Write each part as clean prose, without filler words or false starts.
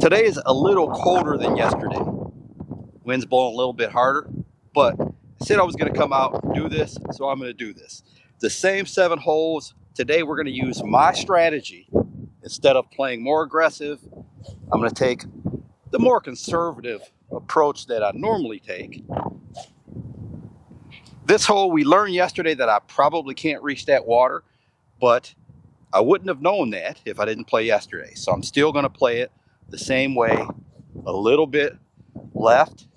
Today is a little colder than yesterday. Wind's blowing a little bit harder, but I said I was going to come out and do this, so I'm going to do this. The same 7 holes. Today we're going to use my strategy. Instead of playing more aggressive, I'm going to take the more conservative approach that I normally take. This hole, we learned yesterday that I probably can't reach that water, but I wouldn't have known that if I didn't play yesterday. So I'm still going to play it the same way, a little bit left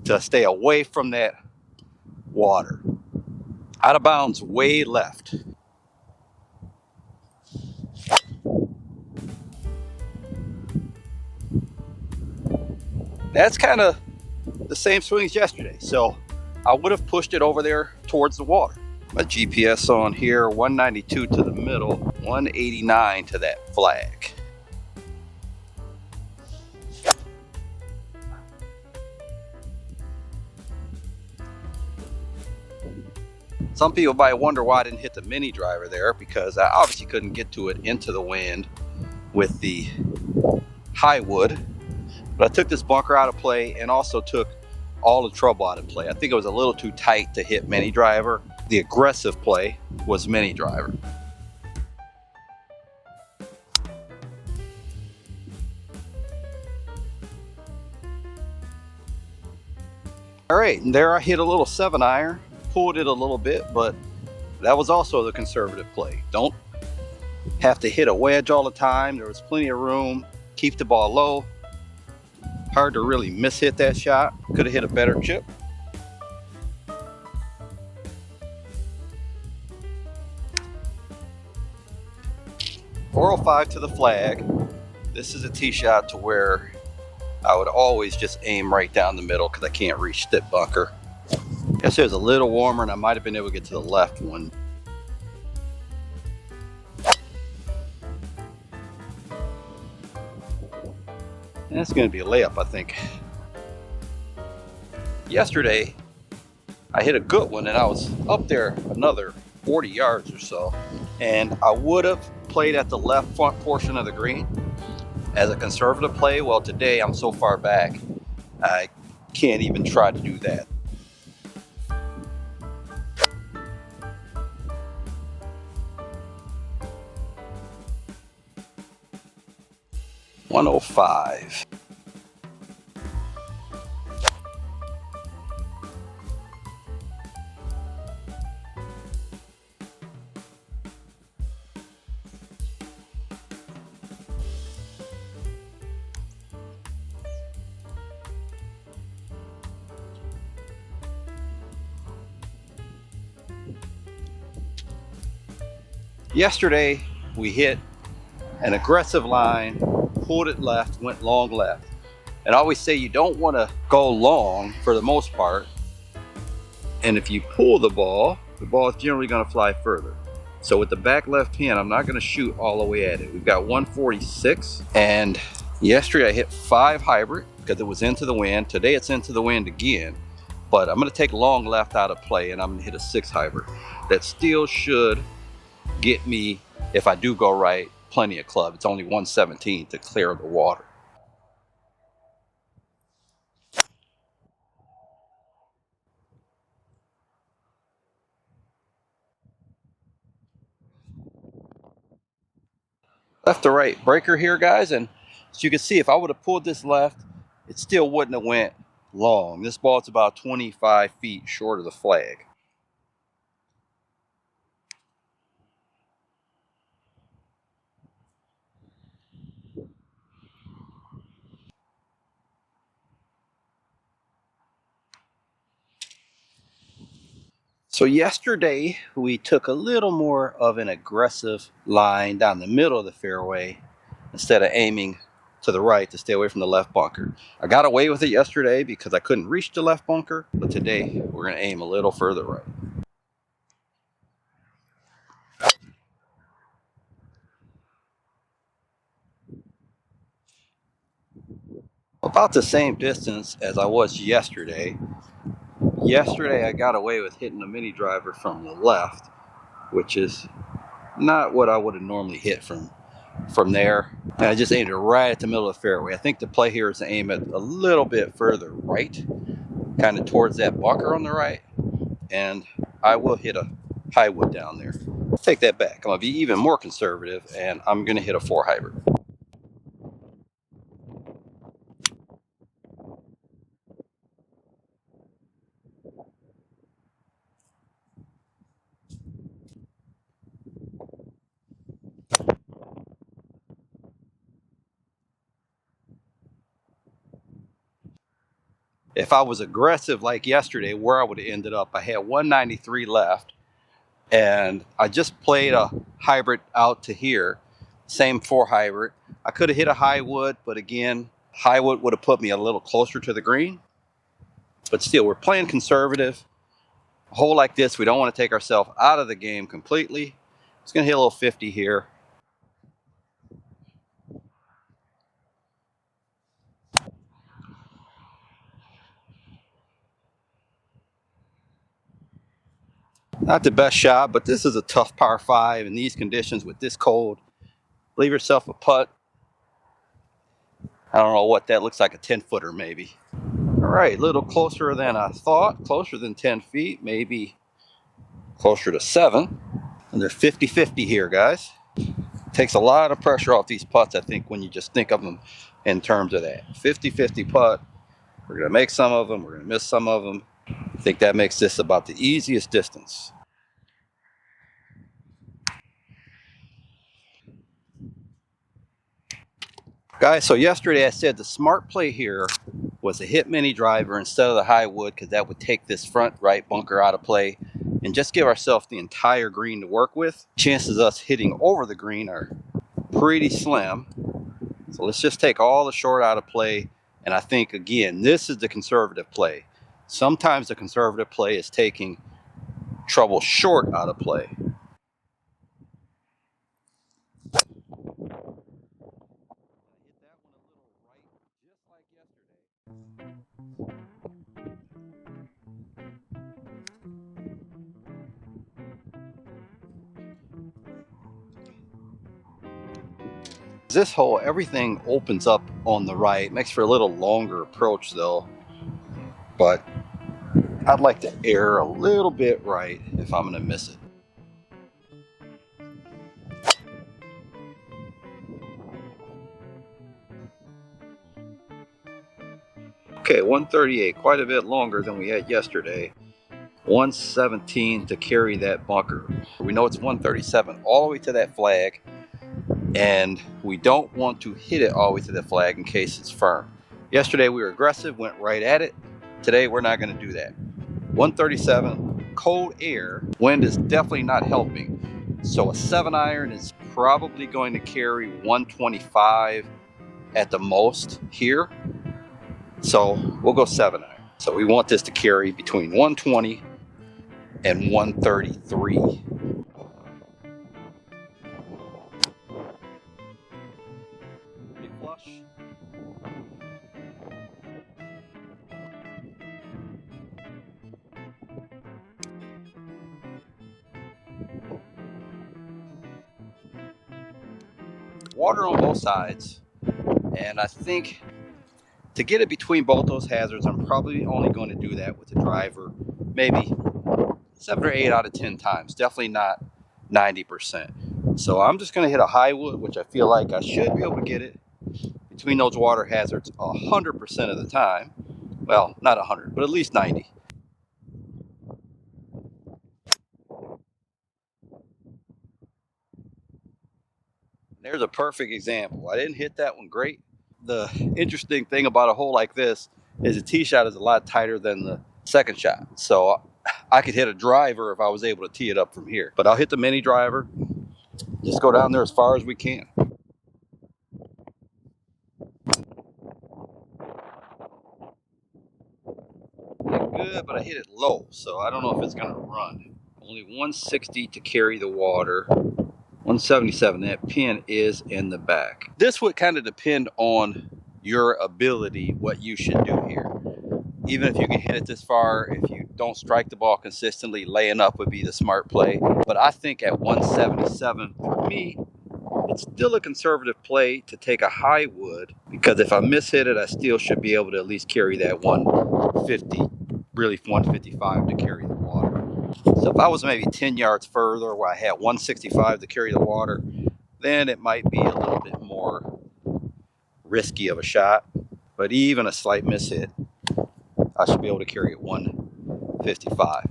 to stay away from that water. Out of bounds, way left. That's kind of the same swing as yesterday. So I would have pushed it over there towards the water. My GPS on here, 192 to the middle, 189 to that flag. Some people might wonder why I didn't hit the mini driver there, because I obviously couldn't get to it into the wind with the high wood. But I took this bunker out of play and also took all the trouble out of play. I think it was a little too tight to hit mini driver. The aggressive play was mini driver. All right, and there I hit a little 7-iron, pulled it a little bit, but that was also the conservative play. Don't have to hit a wedge all the time. There was plenty of room. Keep the ball low. Hard to really miss-hit that shot. Could have hit a better chip. .405 to the flag. This is a tee shot to where I would always just aim right down the middle because I can't reach that bunker. Guess it was a little warmer and I might have been able to get to the left one. And that's going to be a layup, I think. Yesterday, I hit a good one and I was up there another 40 yards or so. And I would have played at the left front portion of the green as a conservative play. Well, today I'm so far back, I can't even try to do that. .105. Yesterday, we hit an aggressive line, pulled it left, went long left. And I always say you don't want to go long for the most part. And if you pull the ball is generally going to fly further. So with the back left hand, I'm not going to shoot all the way at it. We've got 146. And yesterday I hit 5 hybrid because it was into the wind. Today it's into the wind again. But I'm going to take long left out of play and I'm going to hit a 6 hybrid. That still should get me, if I do go right, plenty of club. It's only 117 to clear the water. Left to right breaker here, guys, and as you can see, if I would have pulled this left, it still wouldn't have went long. This ball's about 25 feet short of the flag. So yesterday we took a little more of an aggressive line down the middle of the fairway instead of aiming to the right to stay away from the left bunker. I got away with it yesterday because I couldn't reach the left bunker, but today we're going to aim a little further right. About the same distance as I was yesterday. Yesterday I got away with hitting a mini driver from the left, which is not what I would have normally hit from from there. And I just aimed it right at the middle of the fairway. I think the play here is to aim it a little bit further right, kind of towards that bunker on the right. And I will hit a high wood down there. Take that back. I'm going to be even more conservative, and I'm going to hit a 4 hybrid. If I was aggressive like yesterday, where I would have ended up, I had 193 left, and I just played a hybrid out to here, same 4 hybrid. I could have hit a high wood, but again, high wood would have put me a little closer to the green. But still, we're playing conservative. A hole like this, we don't want to take ourselves out of the game completely. It's going to hit a little 50 here. Not the best shot, but this is a tough par 5 in these conditions with this cold. Leave yourself a putt. I don't know what that looks like, a 10-footer maybe. All right, a little closer than I thought, closer than 10 feet, maybe closer to 7. And they're 50-50 here, guys. Takes a lot of pressure off these putts, I think, when you just think of them in terms of that. 50-50 putt. We're going to make some of them, we're going to miss some of them. I think that makes this about the easiest distance. Guys, so yesterday I said the smart play here was to hit mini driver instead of the high wood, because that would take this front right bunker out of play and just give ourselves the entire green to work with. Chances of us hitting over the green are pretty slim. So let's just take all the short out of play. And I think, again, this is the conservative play. Sometimes the conservative play is taking trouble short out of play. This hole, everything opens up on the right. Makes for a little longer approach though, but I'd like to err a little bit right if I'm going to miss it. Okay, 138, quite a bit longer than we had yesterday. 117 to carry that bunker. We know it's 137 all the way to that flag, and we don't want to hit it all the way to the flag in case it's firm. Yesterday we were aggressive, went right at it. Today we're not going to do that. 137, cold air, wind is definitely not helping. So a 7-iron is probably going to carry 125 at the most here. So we'll go 7-iron. So we want this to carry between 120 and 133. Pretty flush. Water on both sides, and I think to get it between both those hazards, I'm probably only going to do that with the driver maybe 7 or 8 out of 10 times, definitely not 90%. So I'm just going to hit a high wood, which I feel like I should be able to get it between those water hazards 100% of the time. Well, not 100, but at least 90. There's a perfect example. I didn't hit that one great. The interesting thing about a hole like this is the tee shot is a lot tighter than the second shot. So I could hit a driver if I was able to tee it up from here. But I'll hit the mini driver. Just go down there as far as we can. Good, but I hit it low, so I don't know if it's going to run. Only 160 to carry the water. 177, that pin is in the back. This would kind of depend on your ability, what you should do here. Even if you can hit it this far, if you don't strike the ball consistently, laying up would be the smart play. But I think at 177, for me, It's still a conservative play to take a high wood, because if I mishit it, I still should be able to at least carry that 150, really 155 to carry the water. So if I was maybe 10 yards further where I had 165 to carry the water, then it might be a little bit more risky of a shot. But even a slight mishit, I should be able to carry it 155.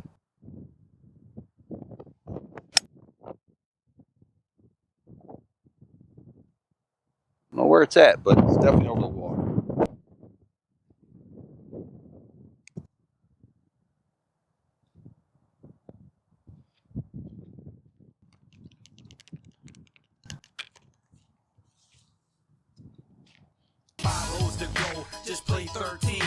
I don't know where it's at, but it's definitely over the water. Five holes to go, just play 13.